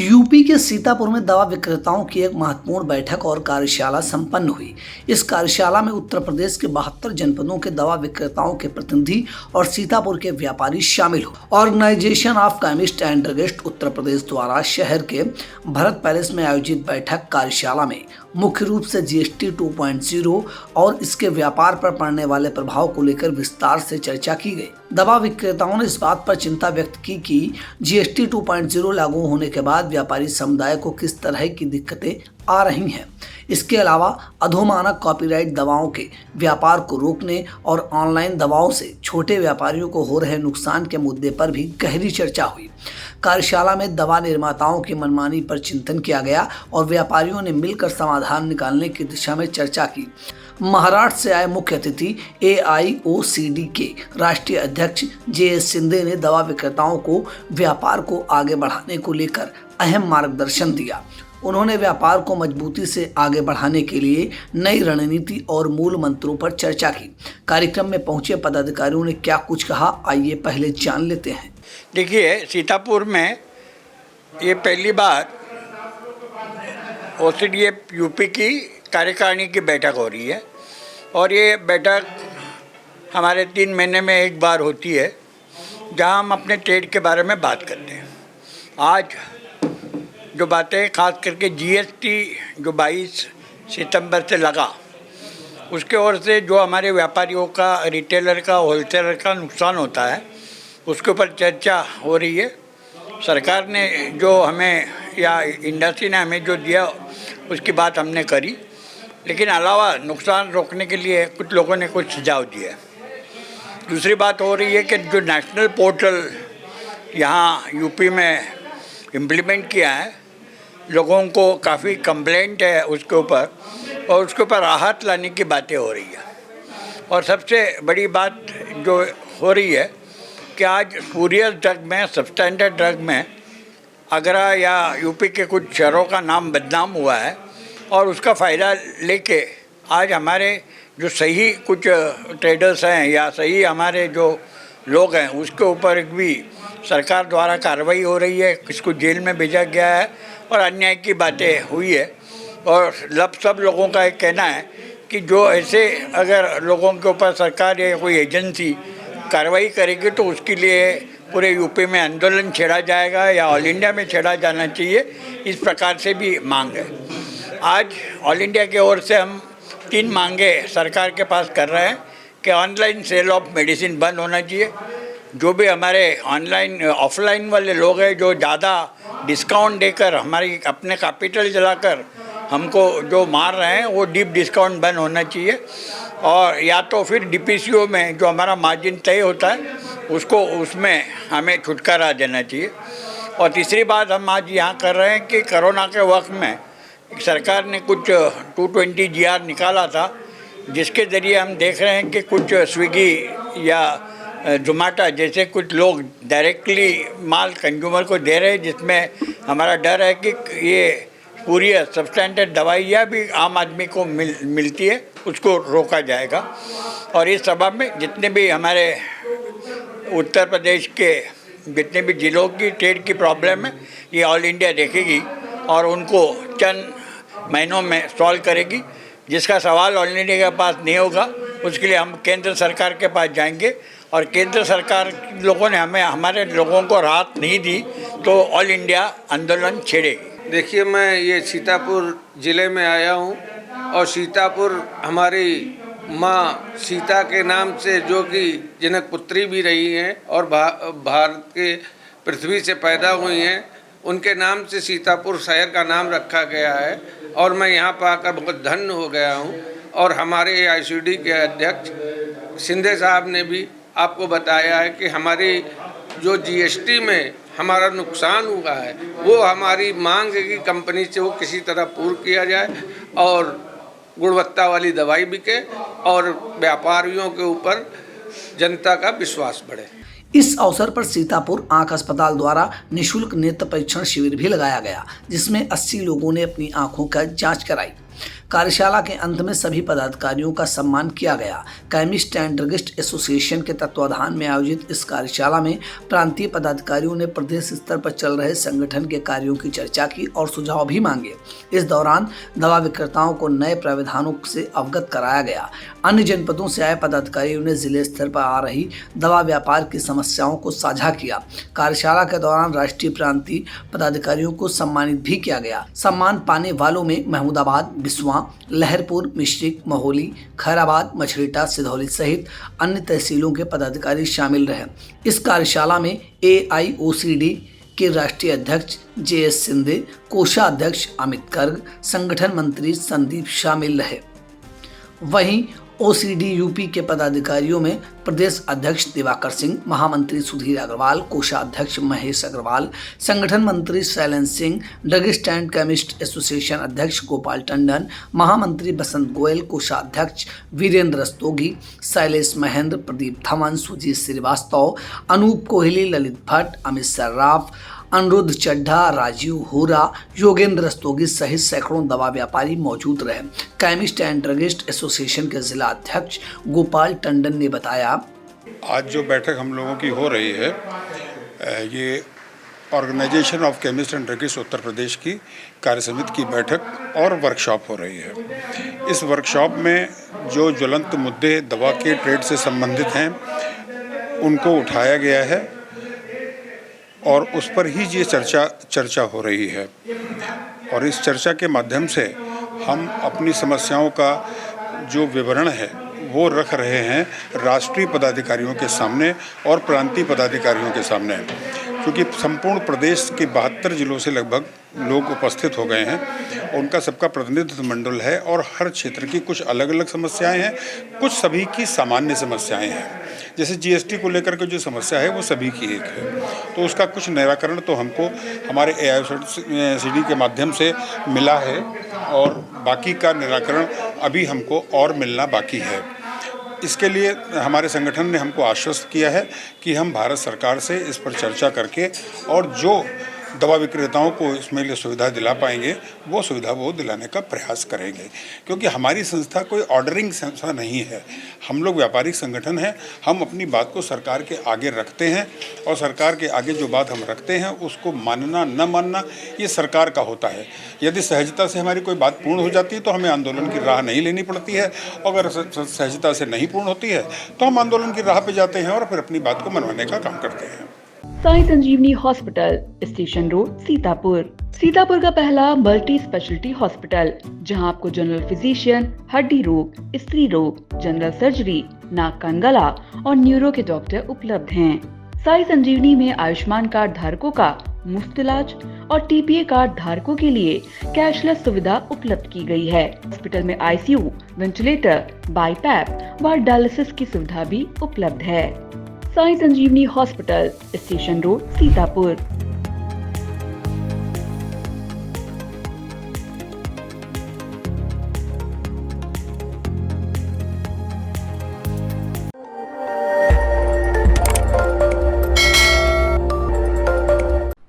UP के सीतापुर में दवा विक्रेताओं की एक महत्वपूर्ण बैठक और कार्यशाला संपन्न हुई। इस कार्यशाला में उत्तर प्रदेश के 72 जनपदों के दवा विक्रेताओं के प्रतिनिधि और सीतापुर के व्यापारी शामिल हुए। Organisation of chemist and druggist Uttar Pradesh द्वारा शहर के भरत पैलेस में आयोजित बैठक कार्यशाला में मुख्य रूप से जीएसटी 2.0 और इसके व्यापार पर पड़ने वाले प्रभाव को लेकर विस्तार से चर्चा की गई। दवा विक्रेताओं ने इस बात पर चिंता व्यक्त की कि जीएसटी 2.0 लागू होने के बाद व्यापारी समुदाय को किस तरह की दिक्कतें आ रही हैं। इसके अलावा अधोमानक कॉपीराइट दवाओं के व्यापार को रोकने और ऑनलाइन दवाओं से छोटे व्यापारियों को हो रहे नुकसान के मुद्दे पर भी गहरी चर्चा हुई। कार्यशाला में दवा निर्माताओं की मनमानी पर चिंतन किया गया और व्यापारियों ने मिलकर समाधान निकालने की दिशा में चर्चा की। महाराष्ट्र से आए मुख्य अतिथि AIOCD के राष्ट्रीय अध्यक्ष JS शिंदे ने दवा विक्रेताओं को व्यापार को आगे बढ़ाने को लेकर अहम मार्गदर्शन दिया। उन्होंने व्यापार को मजबूती से आगे बढ़ाने के लिए नई रणनीति और मूल मंत्रों पर चर्चा की। कार्यक्रम में पहुंचे पदाधिकारियों ने क्या कुछ कहा, आइए पहले जान लेते हैं। देखिए, सीतापुर में ये पहली बार OCDF यूपी की कार्यकारिणी की बैठक हो रही है और ये बैठक हमारे 3 महीने में एक बार होती है, जहां हम अपने ट्रेड के बारे में बात करते हैं। आज जो बातें खास करके GST जो 22 सितंबर से लगा, उसके ओर से जो हमारे व्यापारियों का, रिटेलर का, होलसेलर का नुकसान होता है, उसके ऊपर चर्चा हो रही है। सरकार ने जो हमें या इंडस्ट्री ने हमें जो दिया उसकी बात हमने करी, लेकिन अलावा नुकसान रोकने के लिए कुछ लोगों ने कुछ सुझाव दिए। दूसरी बात हो रही है कि जो नेशनल पोर्टल यहाँ यूपी में इम्प्लीमेंट किया है, लोगों को काफ़ी कंप्लेंट है उसके ऊपर और उसके ऊपर राहत लाने की बातें हो रही है। और सबसे बड़ी बात जो हो रही है कि आज स्पूरियस ड्रग में, सबस्टैंडर्ड ड्रग में आगरा या यूपी के कुछ शहरों का नाम बदनाम हुआ है और उसका फ़ायदा लेके आज हमारे जो सही कुछ ट्रेडर्स हैं या सही हमारे जो लोग हैं, उसके ऊपर भी सरकार द्वारा कार्रवाई हो रही है। किसको जेल में भेजा गया है और अन्याय की बातें हुई है। और सब लोगों का एक कहना है कि जो ऐसे अगर लोगों के ऊपर सरकार या कोई एजेंसी कार्रवाई करेगी तो उसके लिए पूरे यूपी में आंदोलन छेड़ा जाएगा या ऑल इंडिया में छेड़ा जाना चाहिए, इस प्रकार से भी मांग है। आज ऑल इंडिया की ओर से हम 3 मांगे सरकार के पास कर रहे हैं कि ऑनलाइन सेल ऑफ मेडिसिन बंद होना चाहिए। जो भी हमारे ऑनलाइन ऑफलाइन वाले लोग हैं जो ज़्यादा डिस्काउंट देकर हमारी अपने कैपिटल जलाकर हमको जो मार रहे हैं, वो डीप डिस्काउंट बंद होना चाहिए। और या तो फिर DPCO में जो हमारा मार्जिन तय होता है उसको, उसमें हमें छुटकारा देना चाहिए। और तीसरी बात हम आज यहाँ कर रहे हैं कि कोरोना के वक्त में सरकार ने कुछ 220 GR निकाला था, जिसके ज़रिए हम देख रहे हैं कि कुछ स्विगी या जोमेटो जैसे कुछ लोग डायरेक्टली माल कंज्यूमर को दे रहे हैं, जिसमें हमारा डर है कि ये पूरी सबस्टैंडर्ड दवाइयाँ भी आम आदमी को मिलती है, उसको रोका जाएगा। और इस सबब में जितने भी हमारे उत्तर प्रदेश के जितने भी जिलों की ट्रेड की प्रॉब्लम है, ये ऑल इंडिया देखेगी और उनको चंद महीनों में सॉल्व करेगी। जिसका सवाल ऑल इंडिया के पास नहीं होगा, उसके लिए हम केंद्र सरकार के पास जाएंगे और केंद्र सरकार लोगों ने हमें, हमारे लोगों को राहत नहीं दी तो ऑल इंडिया आंदोलन छेड़ेगी। देखिए, मैं ये सीतापुर ज़िले में आया हूँ और सीतापुर हमारी माँ सीता के नाम से, जो कि जनक पुत्री भी रही हैं और भारत के पृथ्वी से पैदा हुई हैं, उनके नाम से सीतापुर शहर का नाम रखा गया है। और मैं यहाँ पर आकर बहुत धन्य हो गया हूँ। और हमारे AIOCD के अध्यक्ष शिंदे साहब ने भी आपको बताया है कि हमारी जो GST में हमारा नुकसान हुआ है, वो हमारी मांग है कि कंपनी से वो किसी तरह पूर्ण किया जाए और गुणवत्ता वाली दवाई बिके और व्यापारियों के ऊपर जनता का विश्वास बढ़े। इस अवसर पर सीतापुर आंख अस्पताल द्वारा निःशुल्क नेत्र परीक्षण शिविर भी लगाया गया, जिसमें 80 लोगों ने अपनी आंखों का जांच कराई। कार्यशाला के अंत में सभी पदाधिकारियों का सम्मान किया गया। केमिस्ट एंड ड्रगिस्ट एसोसिएशन के तत्वाधान में आयोजित इस कार्यशाला में प्रांतीय पदाधिकारियों ने प्रदेश स्तर पर चल रहे संगठन के कार्यों की चर्चा की और सुझाव भी मांगे। इस दौरान दवा विक्रेताओं को नए प्रावधानों से अवगत कराया गया। अन्य जनपदों से आए पदाधिकारियों ने जिले स्तर पर आ रही दवा व्यापार की समस्याओं को साझा किया। कार्यशाला के दौरान राष्ट्रीय प्रांतीय पदाधिकारियों को सम्मानित भी किया गया। सम्मान पाने वालों में महमूदाबाद, बिस्वा, लहरपुर, मिश्रिक, महोली, खैराबाद, मछलीटा, सिधौली सहित अन्य तहसीलों के पदाधिकारी शामिल रहे। इस कार्यशाला में AIOCD के राष्ट्रीय अध्यक्ष JS सिंधे, कोषाध्यक्ष अमित गर्ग, संगठन मंत्री संदीप शामिल रहे। वहीं OCD यूपी के पदाधिकारियों में प्रदेश अध्यक्ष दिवाकर सिंह, महामंत्री सुधीर अग्रवाल, कोषाध्यक्ष महेश अग्रवाल, संगठन मंत्री Shailendra Singh, druggist and chemist association अध्यक्ष गोपाल टंडन, महामंत्री बसंत गोयल, कोषाध्यक्ष वीरेंद्र रस्तोगी, शैलेश महेंद्र, प्रदीप धवन, सुजीत श्रीवास्तव, अनूप कोहली, ललित भट्ट, अमित सर्राफ, अनिरुद्ध चड्ढा, राजीव होरा, योगेंद्र रस्तोगी सहित सैकड़ों दवा व्यापारी मौजूद रहे। केमिस्ट एंड ड्रगिस्ट एसोसिएशन के जिला अध्यक्ष गोपाल टंडन ने बताया, आज जो बैठक हम लोगों की हो रही है ये organisation of chemist and druggist Uttar Pradesh की कार्य समिति की बैठक और वर्कशॉप हो रही है। इस वर्कशॉप में जो ज्वलंत मुद्दे दवा के ट्रेड से संबंधित हैं उनको उठाया गया है और उस पर ही ये चर्चा हो रही है और इस चर्चा के माध्यम से हम अपनी समस्याओं का जो विवरण है वो रख रहे हैं राष्ट्रीय पदाधिकारियों के सामने और प्रांतीय पदाधिकारियों के सामने, क्योंकि संपूर्ण प्रदेश के 72 जिलों से लगभग लोग उपस्थित हो गए हैं। उनका सबका प्रतिनिधित्व मंडल है और हर क्षेत्र की कुछ अलग अलग समस्याएं हैं, कुछ सभी की सामान्य समस्याएं हैं। जैसे GST को लेकर के जो समस्या है वो सभी की एक है, तो उसका कुछ निराकरण तो हमको हमारे AIOCD के माध्यम से मिला है और बाकी का निराकरण अभी हमको और मिलना बाकी है। इसके लिए हमारे संगठन ने हमको आश्वस्त किया है कि हम भारत सरकार से इस पर चर्चा करके और जो दवा विक्रेताओं को इसमें लिए सुविधा दिला पाएंगे वो सुविधा वो दिलाने का प्रयास करेंगे, क्योंकि हमारी संस्था कोई ऑर्डरिंग संस्था नहीं है। हम लोग व्यापारिक संगठन हैं। हम अपनी बात को सरकार के आगे रखते हैं और सरकार के आगे जो बात हम रखते हैं उसको मानना न मानना ये सरकार का होता है। यदि सहजता से हमारी कोई बात पूर्ण हो जाती है तो हमें आंदोलन की राह नहीं लेनी पड़ती है, अगर सहजता से नहीं पूर्ण होती है तो हम आंदोलन की राह पर जाते हैं और फिर अपनी बात को मनवाने का काम करते हैं। Sai Sanjivani hospital, station road, Sitapur. Sitapur का पहला मल्टी स्पेशलिटी हॉस्पिटल, जहां आपको जनरल फिजिशियन, हड्डी रोग, स्त्री रोग, जनरल सर्जरी, नाक कान गला और न्यूरो के डॉक्टर उपलब्ध हैं। साई संजीवनी में आयुष्मान कार्ड धारकों का मुफ्त इलाज और TPA कार्ड धारकों के लिए कैशलेस सुविधा उपलब्ध की गई है। हॉस्पिटल में ICU, वेंटिलेटर, बाईपैप व डायलिसिस की सुविधा भी उपलब्ध है। Sai Sanjivani hospital, station road, Sitapur.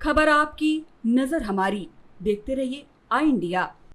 खबर आपकी, नजर हमारी। देखते रहिए आई इंडिया।